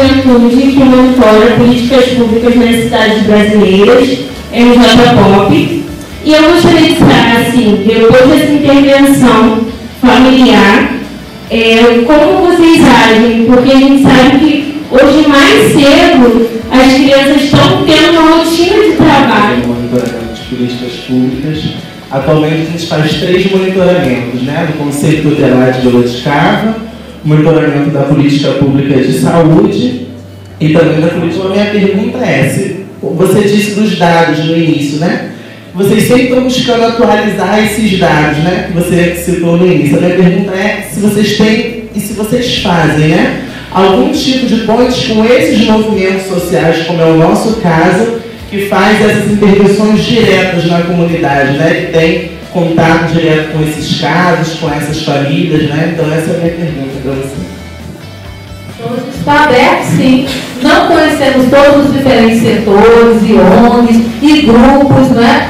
Juventude, que monitora políticas públicas nas cidades brasileiras, MJPOP. E eu gostaria de saber, assim, depois dessa intervenção familiar, como vocês agem? Porque a gente sabe que hoje, mais cedo, as crianças estão tendo uma rotina de trabalho. Monitoramento de políticas públicas. Atualmente a gente faz 3 monitoramentos, né? Do Conselho Tutelar de Jaboticaba, monitoramento da política pública de saúde e também da política. A minha pergunta é, se você disse dos dados no início, né? Vocês sempre estão buscando atualizar esses dados, né? Que você citou no início. A minha pergunta é se vocês têm e se vocês fazem, né? Algum tipo de pontes com esses movimentos sociais, como é o nosso caso, que faz essas intervenções diretas na comunidade, né? Que tem contato direto com esses casos, com essas famílias, né? Então essa é a minha pergunta para você. Então, a gente está aberto, sim. Não conhecemos todos os diferentes setores e ONGs e grupos, né?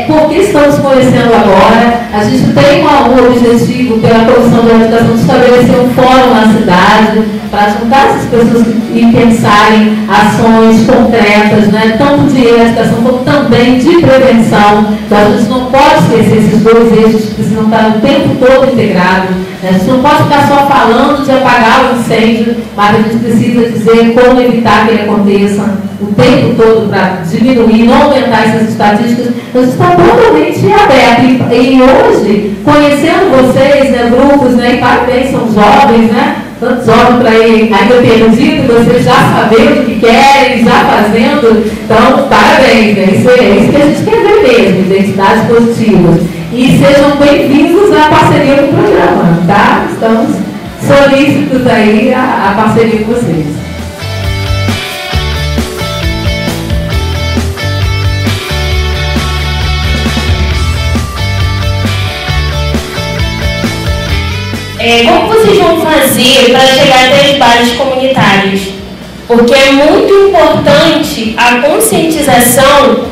Porque estamos conhecendo agora. A gente tem um objetivo pela Comissão da Educação de estabelecer um fórum na cidade para juntar essas pessoas e pensarem ações concretas, né? Tanto de educação como também de prevenção. Então, a gente não pode esquecer esses 2 eixos que precisam estar o tempo todo integrados. A gente não pode ficar só falando de apagar o incêndio, mas a gente precisa dizer como evitar que ele aconteça o tempo todo para diminuir, não aumentar essas estatísticas. A gente está totalmente aberto. E hoje, conhecendo vocês, né, grupos, né, e parabéns, são jovens, né? Tantos jovens para ir ainda perdido, vocês já sabendo o que querem, já fazendo. Então, parabéns, né? Isso que a gente quer ver mesmo, identidades positivas. E sejam bem-vindos à parceria do programa, tá? Estamos solícitos aí a parceria com vocês. Como vocês vão fazer para chegar até os bares comunitários? Porque é muito importante a conscientização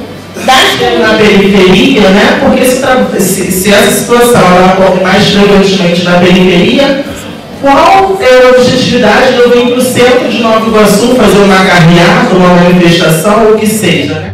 na periferia, né? Porque se essa situação ela ocorre mais frequentemente na periferia, qual é a objetividade de eu vir para o centro de Nova Iguaçu fazer uma carreata, uma manifestação, ou o que seja, né?